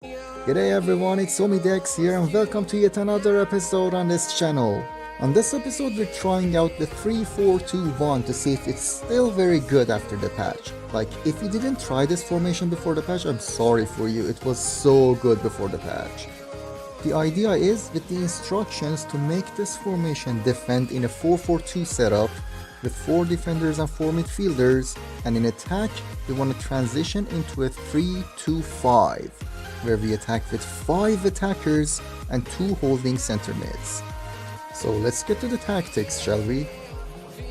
G'day everyone, it's Dex here and welcome to yet another episode on this channel. On this episode we're trying out the 3-4-2-1 to see if it's still very good after the patch. Like, if you didn't try this formation before the patch, I'm sorry for you, it was so good before the patch. The idea is, with the instructions, to make this formation defend in a 4-4-2 setup with 4 defenders and 4 midfielders, and in attack we want to transition into a 3-2-5, where we attack with 5 attackers and 2 holding center mids. So let's get to the tactics, shall we?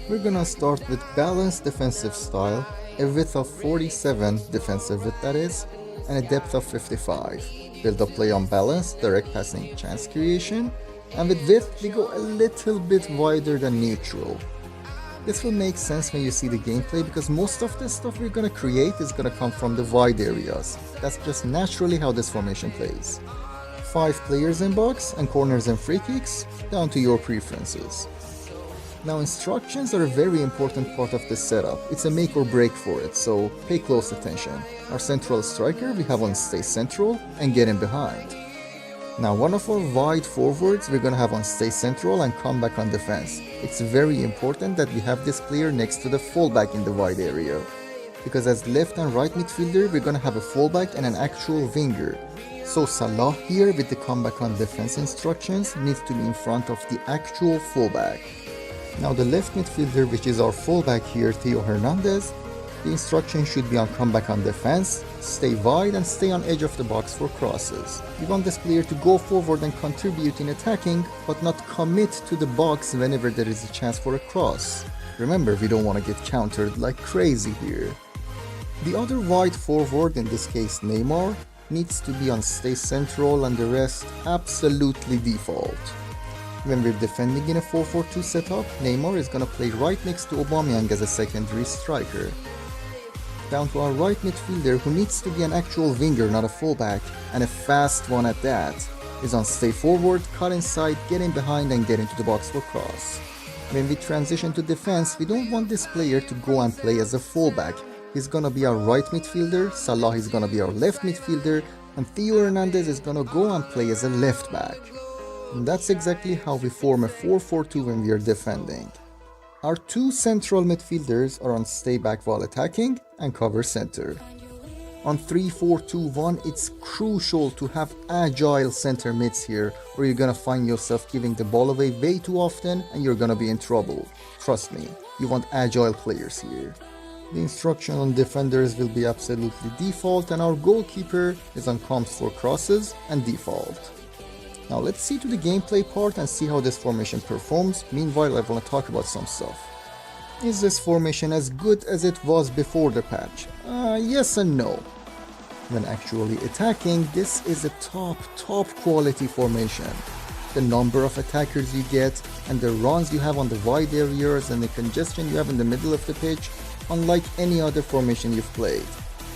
We're gonna start with balanced defensive style, a width of 47 defensive width that is, and a depth of 55. Build up play on balance, direct passing, chance creation, and with width we go a little bit wider than neutral. This will make sense when you see the gameplay because most of the stuff we're gonna create is gonna come from the wide areas. That's just naturally how this formation plays. 5 players in box and corners and free kicks, down to your preferences. Now, instructions are a very important part of this setup. It's a make or break for it, so pay close attention. Our central striker we have on stay central and get in behind. Now, one of our wide forwards we're gonna have on stay central and come back on defense. It's very important that we have this player next to the fullback in the wide area, because as left and right midfielder we're gonna have a fullback and an actual winger. So Salah here with the comeback on defense instructions needs to be in front of the actual fullback. Now the left midfielder, which is our fullback here, Theo Hernandez, the instruction should be on comeback on defense, stay wide and stay on edge of the box for crosses. We want this player to go forward and contribute in attacking, but not commit to the box whenever there is a chance for a cross. Remember, we don't want to get countered like crazy here. The other wide forward, in this case Neymar, needs to be on stay central and the rest absolutely default. When we're defending in a 4-4-2 setup, Neymar is gonna play right next to Aubameyang as a secondary striker. Down to our right midfielder, who needs to be an actual winger, not a fullback, and a fast one at that, is on stay forward, cut inside, get in behind and get into the box for cross. When we transition to defense, we don't want this player to go and play as a fullback. He's gonna be our right midfielder, Salah is gonna be our left midfielder, and Theo Hernandez is gonna go and play as a left back. And that's exactly how we form a 4-4-2 when we are defending. Our 2 central midfielders are on stay back while attacking and cover center. On 3-4-2-1, it's crucial to have agile center mids here, or you're gonna find yourself giving the ball away way too often and you're gonna be in trouble. Trust me, you want agile players here. The instruction on defenders will be absolutely default, and our goalkeeper is on comms for crosses and default. Now let's see to the gameplay part and see how this formation performs. Meanwhile, I want to talk about some stuff. Is this formation as good as it was before the patch? Yes and no. When actually attacking, this is a top quality formation. The number of attackers you get and the runs you have on the wide areas and the congestion you have in the middle of the pitch, unlike any other formation you've played.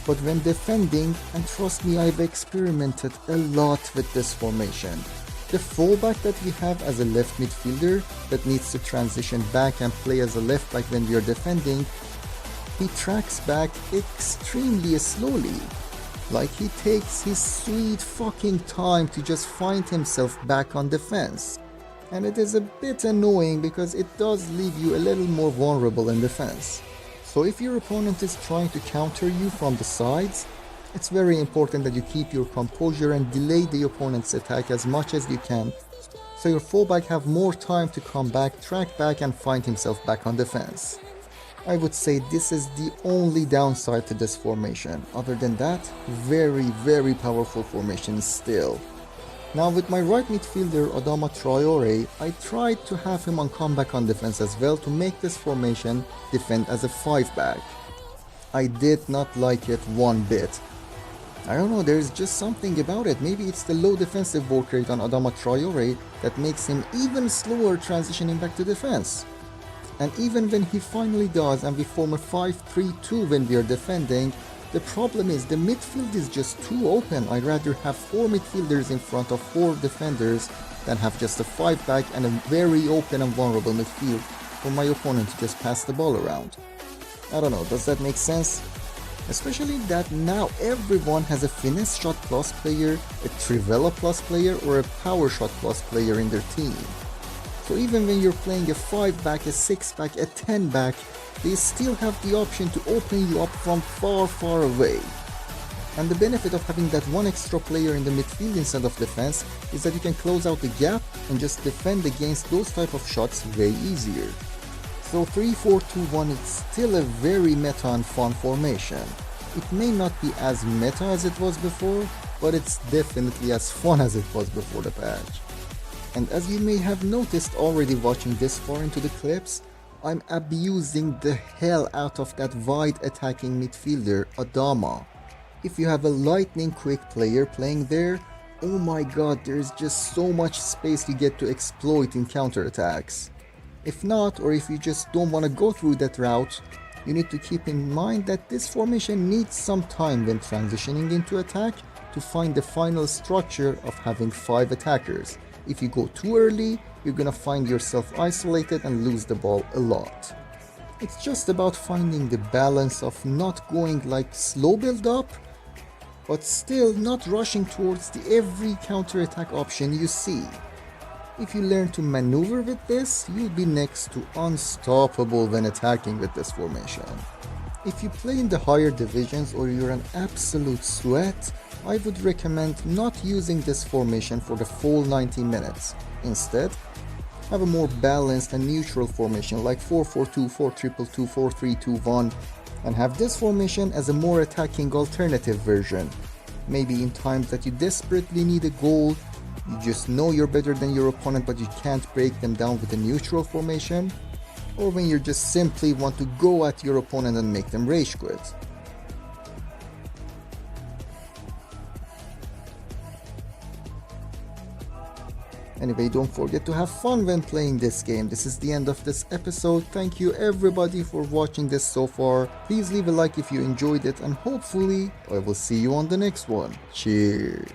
But when defending, and trust me, I've experimented a lot with this formation. The fullback that we have as a left midfielder that needs to transition back and play as a left back when we are defending, he tracks back extremely slowly. Like, he takes his sweet fucking time to just find himself back on defense. And it is a bit annoying because it does leave you a little more vulnerable in defense. So if your opponent is trying to counter you from the sides, it's very important that you keep your composure and delay the opponent's attack as much as you can, so your fullback have more time to come back, track back and find himself back on defense. I would say this is the only downside to this formation. Other than that, very powerful formation still. Now with my right midfielder Adama Traore, I tried to have him on comeback on defense as well to make this formation defend as a 5-back. I did not like it one bit. I don't know, there's just something about it. Maybe it's the low defensive work rate on Adama Traore that makes him even slower transitioning back to defense. And even when he finally does and we form a 5-3-2 when we are defending, the problem is the midfield is just too open. I'd rather have 4 midfielders in front of 4 defenders than have just a 5-back and a very open and vulnerable midfield for my opponent to just pass the ball around. I don't know, does that make sense? Especially that now everyone has a Finesse Shot Plus player, a Trivela Plus player, or a Power Shot Plus player in their team. So even when you're playing a 5-back, a 6-back, a 10-back, they still have the option to open you up from far, far away. And the benefit of having that one extra player in the midfield instead of defense is that you can close out the gap and just defend against those type of shots way easier. So 3-4-2-1 is still a very meta and fun formation. It may not be as meta as it was before, but it's definitely as fun as it was before the patch. And as you may have noticed already watching this far into the clips, I'm abusing the hell out of that wide attacking midfielder, Adama. If you have a lightning quick player playing there, oh my god, there's just so much space you get to exploit in counterattacks. If not, or if you just don't want to go through that route, you need to keep in mind that this formation needs some time when transitioning into attack to find the final structure of having 5 attackers. If you go too early, you're gonna find yourself isolated and lose the ball a lot. It's just about finding the balance of not going like slow build up, but still not rushing towards every counter-attack option you see. If you learn to maneuver with this, you'll be next to unstoppable when attacking with this formation. If you play in the higher divisions or you're an absolute sweat, I would recommend not using this formation for the full 90 minutes. Instead, have a more balanced and neutral formation like 4-4-2, 4-2-2, 4-3-2-1, and have this formation as a more attacking alternative version. Maybe in times that you desperately need a goal, you just know you're better than your opponent but you can't break them down with a neutral formation, or when you just simply want to go at your opponent and make them rage quit. Anyway, don't forget to have fun when playing this game. This is the end of this episode. Thank you everybody for watching this so far. Please leave a like if you enjoyed it, and hopefully I will see you on the next one. Cheers!